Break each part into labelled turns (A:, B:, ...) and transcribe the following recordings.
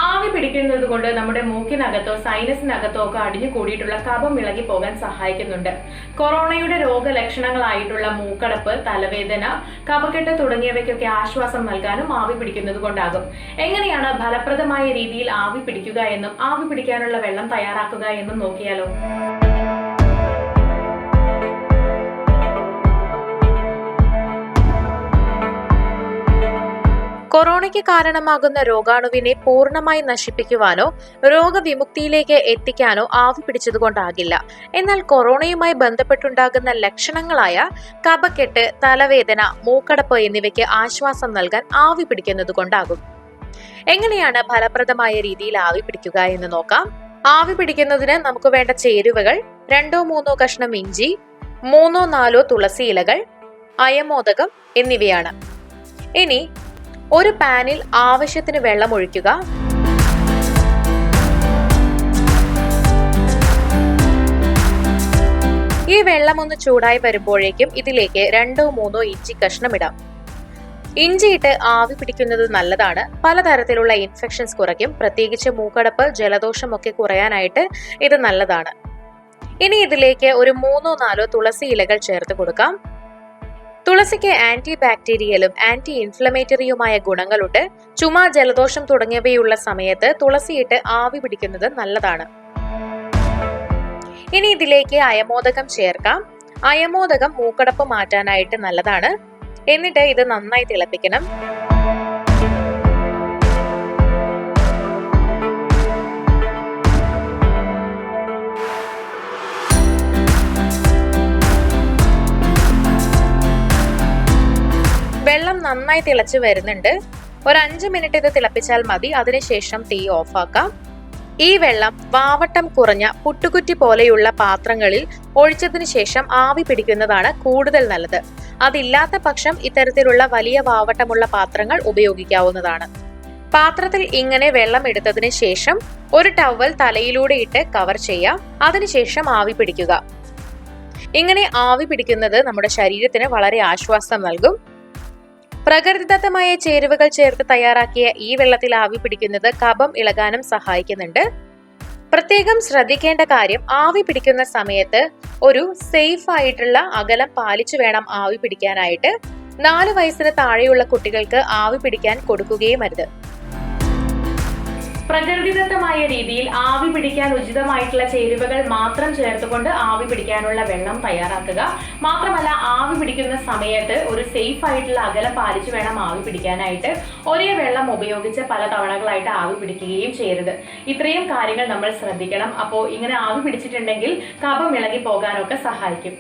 A: ആവി പിടിക്കുന്നത് കൊണ്ട് നമ്മുടെ മൂക്കിനകത്തോ സൈനസിനകത്തോ ഒക്കെ അടിഞ്ഞു കൂടിയിട്ടുള്ള കഫം ഇളകി പോകാൻ സഹായിക്കുന്നുണ്ട്. കൊറോണയുടെ രോഗലക്ഷണങ്ങളായിട്ടുള്ള മൂക്കടപ്പ്, തലവേദന, കഫക്കെട്ട് തുടങ്ങിയവയ്ക്കൊക്കെ ആശ്വാസം നൽകാനും ആവി പിടിക്കുന്നത് കൊണ്ടാകും. എങ്ങനെയാണ് ഫലപ്രദമായ രീതിയിൽ ആവി പിടിക്കുക എന്നും ആവി പിടിക്കാനുള്ള വെള്ളം തയ്യാറാക്കുക എന്നും നോക്കിയാലോ.
B: കൊറോണയ്ക്ക് കാരണമാകുന്ന രോഗാണുവിനെ പൂർണ്ണമായി നശിപ്പിക്കുവാനോ രോഗവിമുക്തിയിലേക്ക് എത്തിക്കാനോ ആവി പിടിച്ചതുകൊണ്ടാകില്ല. എന്നാൽ കൊറോണയുമായി ബന്ധപ്പെട്ടുണ്ടാകുന്ന ലക്ഷണങ്ങളായ കഫക്കെട്ട്, തലവേദന, മൂക്കടപ്പ് എന്നിവയ്ക്ക് ആശ്വാസം നൽകാൻ ആവി പിടിക്കുന്നത് കൊണ്ടാകും. എങ്ങനെയാണ് ഫലപ്രദമായ രീതിയിൽ ആവി പിടിക്കുക എന്ന് നോക്കാം. ആവി പിടിക്കുന്നതിന് നമുക്ക് വേണ്ട ചേരുവകൾ 2-3 കഷ്ണം ഇഞ്ചി, 3-4 തുളസി ഇലകൾ, അയമോദകം എന്നിവയാണ്. ഇനി ഒരു പാനിൽ ആവശ്യത്തിന് വെള്ളം ഒഴിക്കുക. ഈ വെള്ളം ഒന്ന് ചൂടായി വരുമ്പോഴേക്കും ഇതിലേക്ക് 2-3 ഇഞ്ചി കഷ്ണം ഇടാം. ഇഞ്ചിയിട്ട് ആവി പിടിക്കുന്നത് നല്ലതാണ്. പലതരത്തിലുള്ള ഇൻഫെക്ഷൻസ് കുറയ്ക്കും. പ്രത്യേകിച്ച് മൂക്കടപ്പ്, ജലദോഷം ഒക്കെ കുറയാനായിട്ട് ഇത് നല്ലതാണ്. ഇനി ഇതിലേക്ക് ഒരു 3-4 തുളസി ഇലകൾ ചേർത്ത് കൊടുക്കാം. തുളസിക്ക് ആന്റി ബാക്ടീരിയലും ആന്റി ഇൻഫ്ലമേറ്ററിയുമായ ഗുണങ്ങളുണ്ട്. ചുമ, ജലദോഷം തുടങ്ങിയവയുള്ള സമയത്ത് തുളസിയിട്ട് ആവി പിടിക്കുന്നത് നല്ലതാണ്. ഇനി ഇതിലേക്ക് അയമോദകം ചേർക്കാം. അയമോദകം മൂക്കടപ്പ് മാറ്റാനായിട്ട് നല്ലതാണ്. എന്നിട്ട് ഇത് നന്നായി തിളപ്പിക്കണം. വെള്ളം നന്നായി തിളച്ചു വരുന്നുണ്ട്. ഒരു 5 മിനിറ്റ് ഇത് തിളപ്പിച്ചാൽ മതി. അതിനുശേഷം തീ ഓഫാക്കാം. ഈ വെള്ളം വാവട്ടം കുറഞ്ഞ പുട്ടുകുറ്റി പോലെയുള്ള പാത്രങ്ങളിൽ ഒഴിച്ചതിനു ശേഷം ആവി പിടിക്കുന്നതാണ് കൂടുതൽ നല്ലത്. അതില്ലാത്ത പക്ഷം ഇത്തരത്തിലുള്ള വലിയ വാവട്ടമുള്ള പാത്രങ്ങൾ ഉപയോഗിക്കാവുന്നതാണ്. പാത്രത്തിൽ ഇങ്ങനെ വെള്ളം എടുത്തതിന് ശേഷം ഒരു ടവൽ തലയിലൂടെ ഇട്ട് കവർ ചെയ്യാം. അതിനുശേഷം ആവി പിടിക്കുക. ഇങ്ങനെ ആവി പിടിക്കുന്നത് നമ്മുടെ ശരീരത്തിന് വളരെ ആശ്വാസം നൽകും. പ്രകൃതിദത്തമായ ചേരുവകൾ ചേർത്ത് തയ്യാറാക്കിയ ഈ വെള്ളത്തിൽ ആവി പിടിക്കുന്നത് കഫം ഇളകാനും സഹായിക്കുന്നുണ്ട്. പ്രത്യേകം ശ്രദ്ധിക്കേണ്ട കാര്യം, ആവി പിടിക്കുന്ന സമയത്ത് ഒരു സേഫ് ആയിട്ടുള്ള അകലം പാലിച്ചു വേണം ആവി പിടിക്കാനായിട്ട്. 4 വയസ്സിന് താഴെയുള്ള കുട്ടികൾക്ക് ആവി പിടിക്കാൻ കൊടുക്കുകയും അരുത്.
A: പ്രകൃതിദത്തമായ രീതിയിൽ ആവി പിടിക്കാൻ ഉചിതമായിട്ടുള്ള ചേരുവകൾ മാത്രം ചേർത്തുകൊണ്ട് ആവി പിടിക്കാനുള്ള വെള്ളം തയ്യാറാക്കുക. മാത്രമല്ല, ആവി പിടിക്കുന്ന സമയത്ത് ഒരു സേഫ് ആയിട്ടുള്ള അകലം പാലിച്ചു വേണം ആവി പിടിക്കാനായിട്ട്. ഒരേ വെള്ളം ഉപയോഗിച്ച് പല തവണകളായിട്ട് ആവി പിടിക്കുകയും ചെയ്യരുത്. ഇത്രയും കാര്യങ്ങൾ നമ്മൾ ശ്രദ്ധിക്കണം. അപ്പോൾ ഇങ്ങനെ ആവി പിടിച്ചിട്ടുണ്ടെങ്കിൽ കഫം ഇളകി പോകാനൊക്കെ സഹായിക്കും.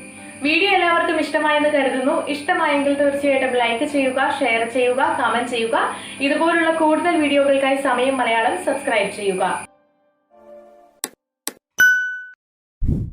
A: വീഡിയോ എല്ലാവർക്കും ഇഷ്ടമായെന്ന് കരുതുന്നു. ഇഷ്ടമായെങ്കിൽ തീർച്ചയായിട്ടും ലൈക്ക് ചെയ്യുക, ഷെയർ ചെയ്യുക, കമന്റ് ചെയ്യുക. ഇതുപോലുള്ള കൂടുതൽ വീഡിയോകൾക്കായി സമയം മലയാളം സബ്സ്ക്രൈബ് ചെയ്യുക.